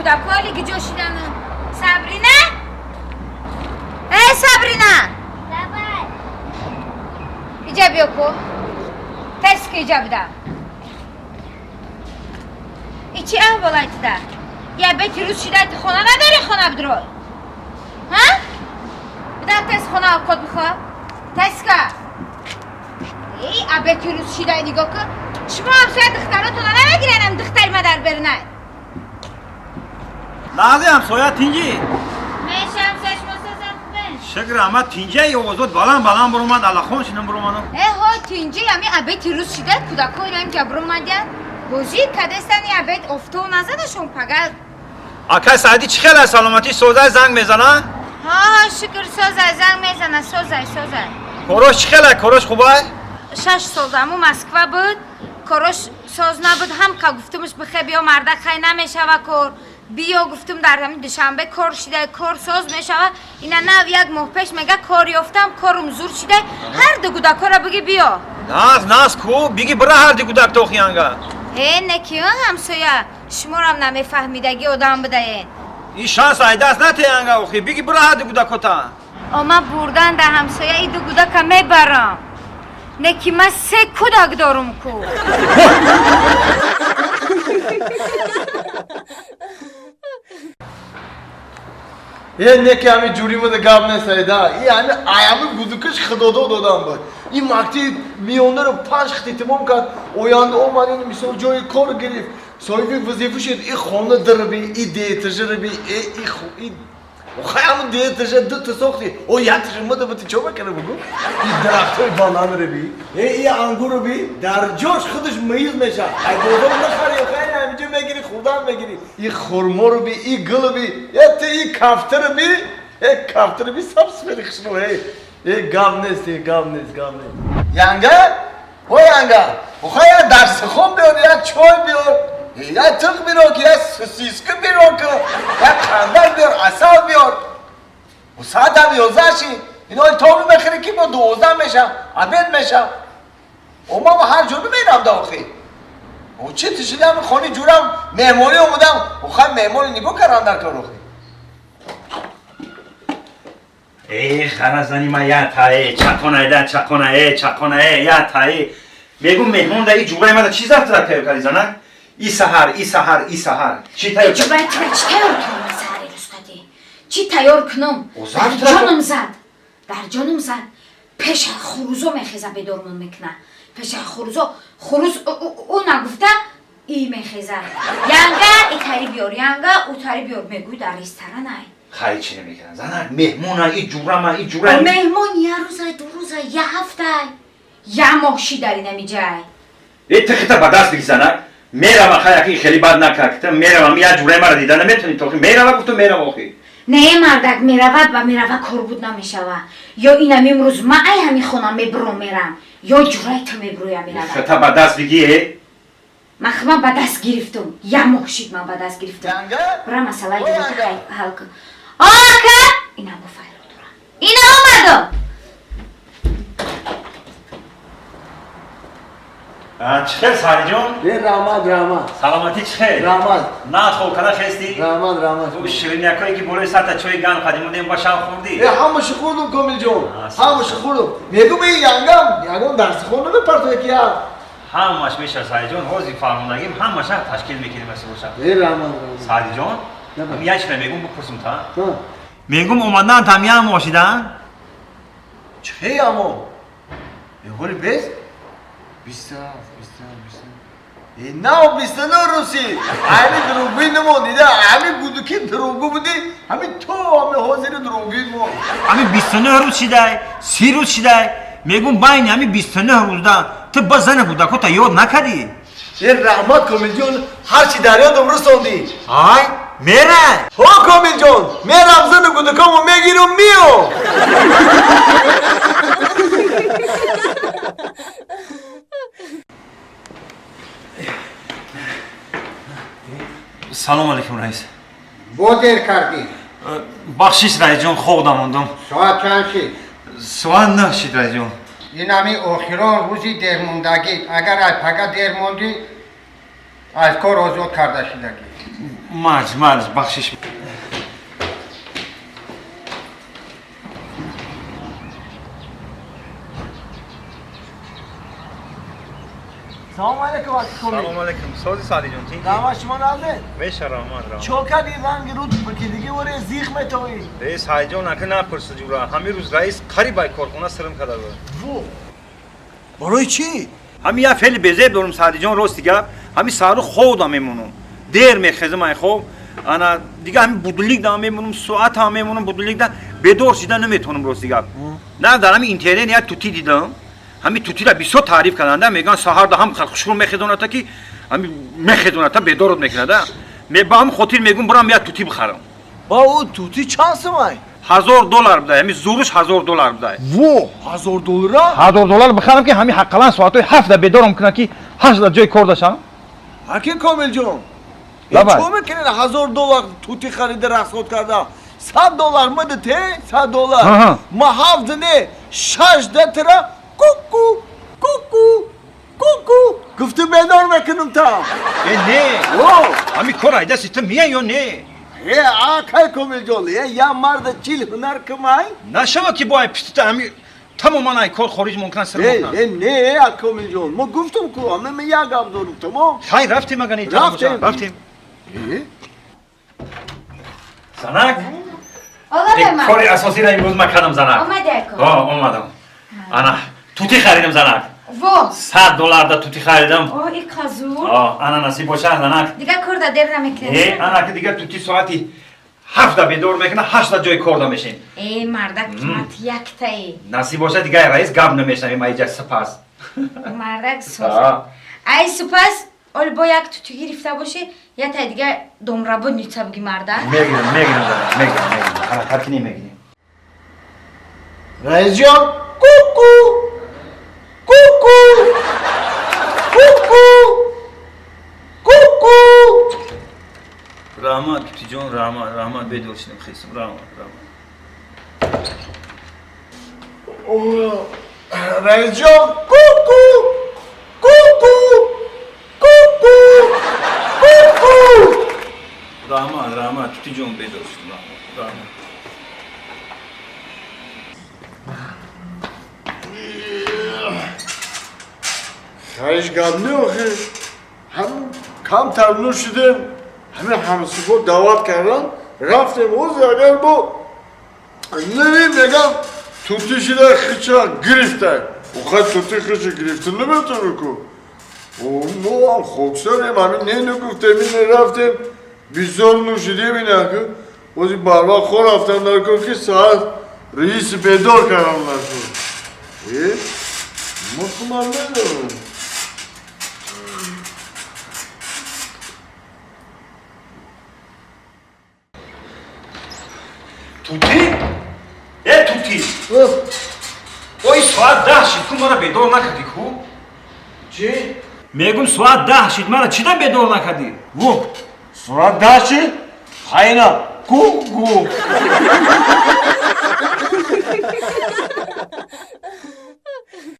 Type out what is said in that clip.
کودکالی که جوشیدن صبرینه؟ صبرینه اینجا بیا کو ترس که اینجا بده ایچی احوالایتی ده یه بیتی روز شیده خونه نداری خونه بدروی ها؟ بده تست خونه کد بخواه تست که بیتی روز شیده نگاه کن شما همسایه دختراتون نمیگیرن هم دختری مدر برنه لحظه همسایه تینجی میشه همسایش مستازم خوبه شکر اما تینجی یه وزود بلند برومد الاخون شنم برومدو ها تینجی همی بیتی روز شیده کودکایی هم که برومدن بوزی کدستن یه بیت افتو نزدشون پگل آکای سعدی چی خیلی سلامتی سوزای زنگ میزنه؟ ها شکر سوزای زنگ میزنه سوزای کروش چی خیلی کروش خوبه؟ 6 سال دمو مسکو بود کروش ساز نبود هم که گفتمش بخیر بیا مردک خیلی نمیشه و کار بیا گفتم در همین دوشنبه کار شده کار ساز میشه اینا نه یک ماه پیش میگه کار یافتم کارم زور شده هر دو کودکا را بگی بیا ناز کو بگی برا هر دی کودک تو خیانگا نکیو همسایه شما رو هم نمیفهمیدگی آدم بدهین این شانس ایدست نتیانگا اوخی بگی برا هر دی کودک تا اما بردن در همسایه ای دو کودک میبرم نکی من 3 کودک دارم کو نکی همین جوری مده گاب نسایده این همین گودکش خدادا دادم بود این وقتی میانده رو 5 خطی تمام کرد اویانده اومد این مثال جای کار گرفت صاحب وظیفه شد این خانه در بی این دیترژه رو بی این همون دیترژه 2 تا ساختی او یکتش مده بودی چه بکنه بگو این درخت های بانان رو بی این انگور رو بی در جاش خودش میز میشه ای بازار نخری خیلی همینجا میگیری خوردن میگیری این خورما رو بی این گل رو بی این کفتر رو بی کفتر رو بی سبس بریخش رو این گام نیست یانگه او یانگه بخواه یا درس خون بیار یا چای بیار یا تق بیار که یا سیسکه بیار که یا کندر بیار اصل بیار و ساعت هم 11 شی اینا تاونو بخیری که با 12 میشم عبید میشم اما ما هر جور میرم داخل و چه تشیدم خانی جورم مهمانی اومدم و خواهی مهمانی نگو کرم در کار روخی خرازانی ما یا تایی چکانه یا تایی میگم مهمون دا ای جوبای ما دا چی زفت را تایو کاری زنن؟ ای سهر چی تایو جوبای تایو چی تایور کنم سهری رسکتی؟ چی تایور کنم؟ در جانم زد پیش خروزو میخیزه بدارمون میکنه پیش خروز او نگفته ای میخیزه ینگه ای تاری بیار ینگه او تاری بیار میگوی در ریستران ای خیلی چی نمیکنن زنن مهمون ها ای جورم مهمون یه روزه 2 روزه یه هفته یه ماهشی داری نمیجای ای تخیطه با دست بگیزنن میرم خیلی خیلی بد نکرکتم میرم یه جوره مرا دیدن نمیتونی توخی میرم گفتم میرم آخی نه مردک میرود و میرود کار بود نمیشوه یا اینم امروز من ای همی خونم میبرم میرم یا جورای تو میبرویم میرود خطا با دست بگیه من با دست گرفتم یه مخشید من با دست گرفتم برای مسئله دیگه حل کن آکا اینم با فایل دارم اینا اومدم چخیر ساری جون؟ رحمت سلامتی چخیر؟ رحمت نه خوب کنه خستی؟ رحمت تو شیرینیکایی که بروی سطح چوی گن قدیم بودیم با شام خوردی؟ همش خوردم کامل جون همش خوردم میگم این یانگم درس خونه بپرتو یکی همش میشه ساری جون حوزی فرموندگیم همش تشکیل میکنیم مثل باشه رحمت ساری جون؟ یه چی میگم بپرسم تا؟ میگم اومدن تا میام باشیدن؟ چه اما؟ میگولی بیست؟ 20 نه 29 روسی همین دروگوی نموندیده همین بودو که دروگو بودی همین تو همین حاضر دروگوی مون همین 29 روز شده 30 روز شده میگم باین همین 29 روز ده تو با زن بوده که تا یاد نکردی این رحمت کامل جون هر چی در یادم رسوندی های میره ها کامل جون میرم زن گودکامو میگیرم میو سلام علیکم رئیس با دیر کردی بخشیش رئیس جون خوردم موندم ساعت چند شید؟ ساعت 9 شد رئیس جون این همی آخران روزی دیر موندگی اگر ای پگه دیر موندی از کار آزاد کرده شدگی. مرج بخشش. سلام علیکم وقتی کنی. سلام علیکم. سازی سادی جون تین. دعوا شما نالده. بشه رحمان. چوکا دیدن رو که دیگه وره زیخ متوی. رئیس هایجان نکه نپرسه جورا. همین روز رئیس قریبای کارخونه سرم کرده بود. وو. برای چی؟ همین یه فعل بزرگ دارم سادی جان راست دیگه. همین سارو خودم میمونم. دیر میخزم ای خوب. انا دیگه همین بدلیک دام میمونم ساعت هم میمونم بدلیک دام بدور شدن نمیتونم راست دیگه. نه در همین اینترنت یا توتی دیدم. همین توتی را بیشتر تعریف کردند. میگن سحر ده هم خشکشون میخزونه تا کی همین میخزونه تا بدورت میکنه. می با هم خاطر میگم برام یا توتی بخرم. با او توتی چند سمای؟ $1000 بده. همین زورش $1000 بده. وو $1000؟ $1000 بخرم که همین حقلا ساعتای 7 بدورم کنه کی 8 جای کار داشتم. هرکی کامل جون. لبای. چون میکنه $1000 توتی خریده رخصت کرده. $100 مده ته $100. ما 7 نه 6 دترا کوکو گفتم بدار میکنم تا. نه. وو. همین کار ایده سیستم میه یا نه؟ آکای کامل جون. یا مرد چیل هنر کمای؟ نشما که با پست همین تماما ای کار خارج ممکن سر ممکن. نه کامل جون. ما گفتم که همه می یا گام دارم تمام. خیر رفتیم مگه نه؟ رفتیم. زنک. آقا کاری اساسی را امروز مکردم زنک. آمده کن. اومدم. انا توتی خریدم زنک. وو. $100 دا توتی خریدم. ای کازو. انا نصیب باشه زنک. دیگه کار دیر نمیکنه. انا که دیگه توتی ساعتی 7 بدور میکنه 8 جای کار میشین. ای مردک قیمت یک تایی. نصیب باشه دیگه رئیس گاب نمیشنم ما اینجا سپاس. مردک سوز. ای سپاس اول با یک توتی گرفته باشه یا تا دیگه دومرابو نیتا بگی مردک. میگیرم انا حرفی نمیگیرم. رئیس جان رحمت توتی جان رحمت بدور شدم خیسم رحمت رئیس جان رحمت توتی جان بدور شدم رحمت خواهش گم نه آخه هم کم ترنو شدیم همه همسفر دعوت کردن رفتیم اوز اگر با نمی میگم توتی شده خیچه گرفته او خواهد توتی خیچه گرفته نمیتونه که ما هم خوکساریم همین نه نگفتیم این رفتیم بیزار نوشیدیم این اگه اوزی بروا خور رفتم نکن که ساعت رئیس بیدار کردم نکن مطمئن ندارم توتی؟ توتی اوی ساعت 10 شد که مرا بیدار نکردی خوب؟ چی؟ میگم ساعت 10 شد مرا چیدن بیدار نکردی؟ وو ساعت 10 شد؟ خیلی گو